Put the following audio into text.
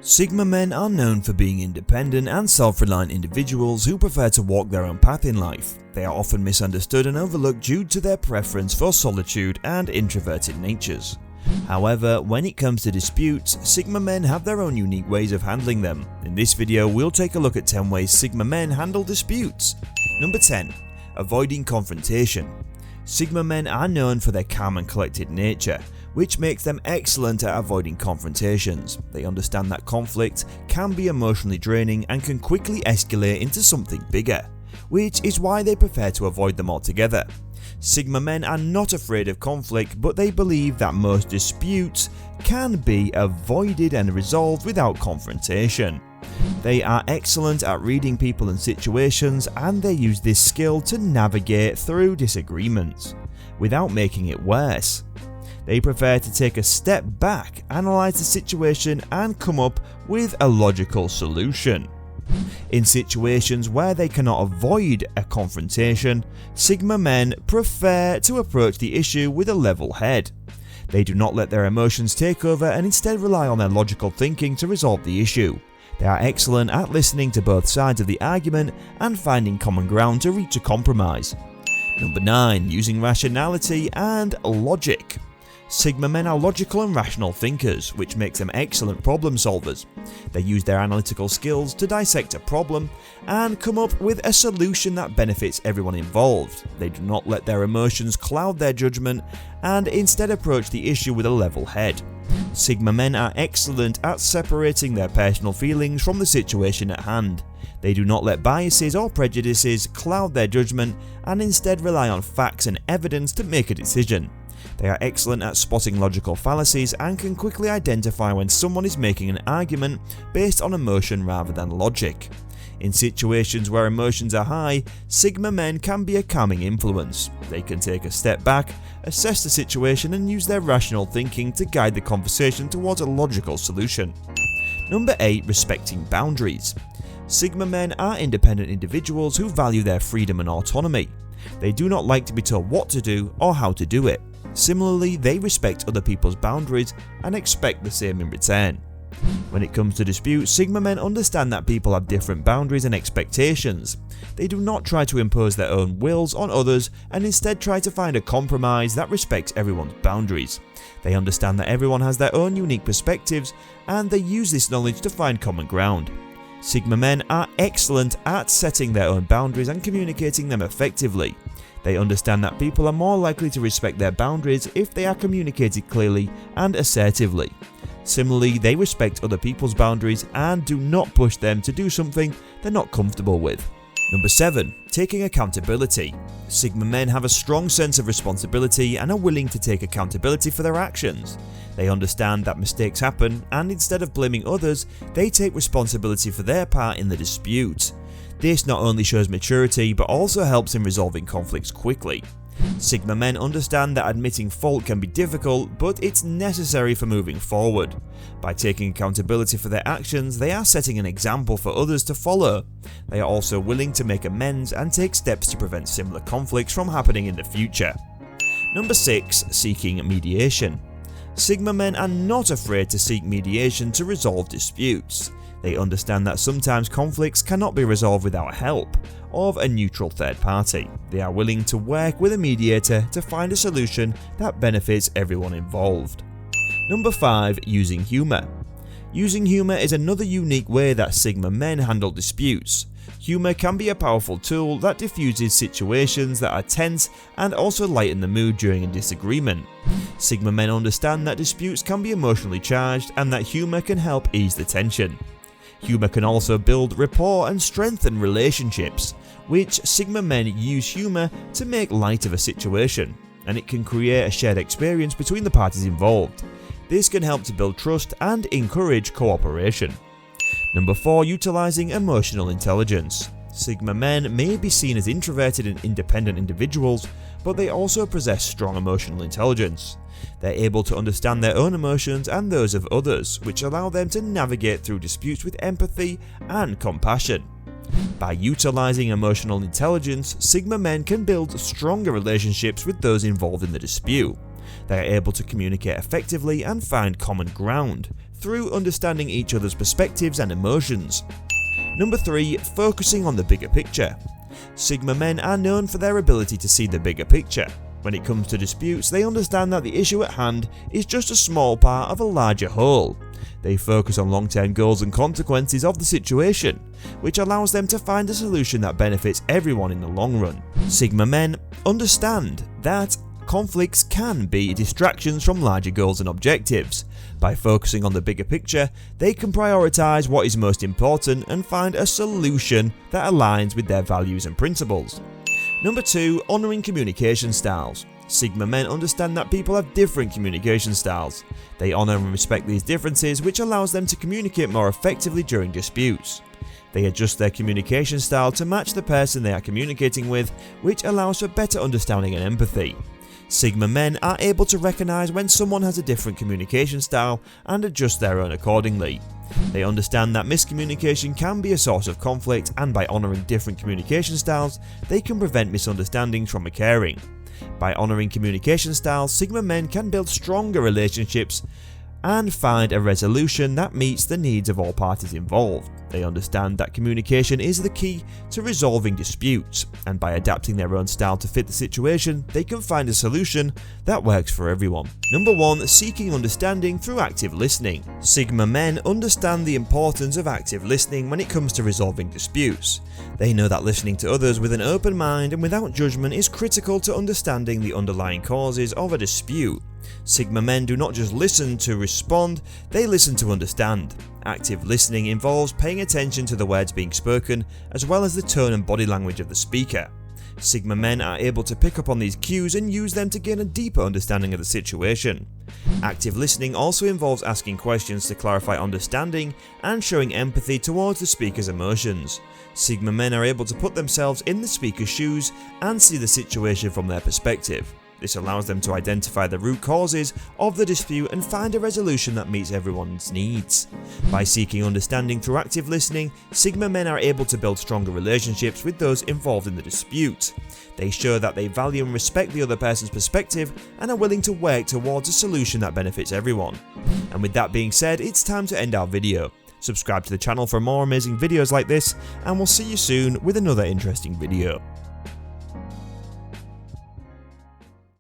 Sigma men are known for being independent and self-reliant individuals who prefer to walk their own path in life. They are often misunderstood and overlooked due to their preference for solitude and introverted natures. However, when it comes to disputes, Sigma men have their own unique ways of handling them. In this video, we'll take a look at 10 ways Sigma men handle disputes. Number 10. Avoiding confrontation. Sigma men are known for their calm and collected nature, which makes them excellent at avoiding confrontations. They understand that conflict can be emotionally draining and can quickly escalate into something bigger, which is why they prefer to avoid them altogether. Sigma men are not afraid of conflict, but they believe that most disputes can be avoided and resolved without confrontation. They are excellent at reading people and situations, and they use this skill to navigate through disagreements without making it worse. They prefer to take a step back, analyze the situation, and come up with a logical solution. In situations where they cannot avoid a confrontation, Sigma men prefer to approach the issue with a level head. They do not let their emotions take over and instead rely on their logical thinking to resolve the issue. They are excellent at listening to both sides of the argument and finding common ground to reach a compromise. Number 9. Using rationality and logic. Sigma men are logical and rational thinkers, which makes them excellent problem solvers. They use their analytical skills to dissect a problem and come up with a solution that benefits everyone involved. They do not let their emotions cloud their judgment and instead approach the issue with a level head. Sigma men are excellent at separating their personal feelings from the situation at hand. They do not let biases or prejudices cloud their judgment and instead rely on facts and evidence to make a decision. They are excellent at spotting logical fallacies and can quickly identify when someone is making an argument based on emotion rather than logic. In situations where emotions are high, Sigma men can be a calming influence. They can take a step back, assess the situation, and use their rational thinking to guide the conversation towards a logical solution. Number 8. Respecting boundaries. Sigma men are independent individuals who value their freedom and autonomy. They do not like to be told what to do or how to do it. Similarly, they respect other people's boundaries and expect the same in return. When it comes to disputes, Sigma men understand that people have different boundaries and expectations. They do not try to impose their own wills on others and instead try to find a compromise that respects everyone's boundaries. They understand that everyone has their own unique perspectives and they use this knowledge to find common ground. Sigma men are excellent at setting their own boundaries and communicating them effectively. They understand that people are more likely to respect their boundaries if they are communicated clearly and assertively. Similarly, they respect other people's boundaries and do not push them to do something they're not comfortable with. Number 7. Taking accountability. Sigma men have a strong sense of responsibility and are willing to take accountability for their actions. They understand that mistakes happen and instead of blaming others, they take responsibility for their part in the dispute. This not only shows maturity but also helps in resolving conflicts quickly. Sigma men understand that admitting fault can be difficult, but it's necessary for moving forward. By taking accountability for their actions, they are setting an example for others to follow. They are also willing to make amends and take steps to prevent similar conflicts from happening in the future. Number 6. Seeking mediation. Sigma men are not afraid to seek mediation to resolve disputes. They understand that sometimes conflicts cannot be resolved without help of a neutral third party. They are willing to work with a mediator to find a solution that benefits everyone involved. Number 5. Using humor. Using humor is another unique way that Sigma men handle disputes. Humor can be a powerful tool that diffuses situations that are tense and also lighten the mood during a disagreement. Sigma men understand that disputes can be emotionally charged and that humor can help ease the tension. Humor can also build rapport and strengthen relationships, which Sigma men use humor to make light of a situation, and it can create a shared experience between the parties involved. This can help to build trust and encourage cooperation. Number 4. Utilizing emotional intelligence. Sigma men may be seen as introverted and independent individuals, but they also possess strong emotional intelligence. They're able to understand their own emotions and those of others, which allow them to navigate through disputes with empathy and compassion. By utilizing emotional intelligence, Sigma men can build stronger relationships with those involved in the dispute. They are able to communicate effectively and find common ground, through understanding each other's perspectives and emotions. Number 3. Focusing on the bigger picture. Sigma men are known for their ability to see the bigger picture. When it comes to disputes, they understand that the issue at hand is just a small part of a larger whole. They focus on long-term goals and consequences of the situation, which allows them to find a solution that benefits everyone in the long run. Sigma men understand that conflicts can be distractions from larger goals and objectives. By focusing on the bigger picture, they can prioritize what is most important and find a solution that aligns with their values and principles. Number 2. Honoring communication styles. Sigma men understand that people have different communication styles. They honor and respect these differences, which allows them to communicate more effectively during disputes. They adjust their communication style to match the person they are communicating with, which allows for better understanding and empathy. Sigma men are able to recognize when someone has a different communication style and adjust their own accordingly. They understand that miscommunication can be a source of conflict, and by honoring different communication styles, they can prevent misunderstandings from occurring. By honoring communication styles, Sigma men can build stronger relationships and find a resolution that meets the needs of all parties involved. They understand that communication is the key to resolving disputes, and by adapting their own style to fit the situation, they can find a solution that works for everyone. Number 1. Seeking understanding through active listening. Sigma men understand the importance of active listening when it comes to resolving disputes. They know that listening to others with an open mind and without judgment is critical to understanding the underlying causes of a dispute. Sigma men do not just listen to respond, they listen to understand. Active listening involves paying attention to the words being spoken, as well as the tone and body language of the speaker. Sigma men are able to pick up on these cues and use them to gain a deeper understanding of the situation. Active listening also involves asking questions to clarify understanding and showing empathy towards the speaker's emotions. Sigma men are able to put themselves in the speaker's shoes and see the situation from their perspective. This allows them to identify the root causes of the dispute and find a resolution that meets everyone's needs. By seeking understanding through active listening, Sigma men are able to build stronger relationships with those involved in the dispute. They show that they value and respect the other person's perspective and are willing to work towards a solution that benefits everyone. And with that being said, it's time to end our video. Subscribe to the channel for more amazing videos like this, and we'll see you soon with another interesting video.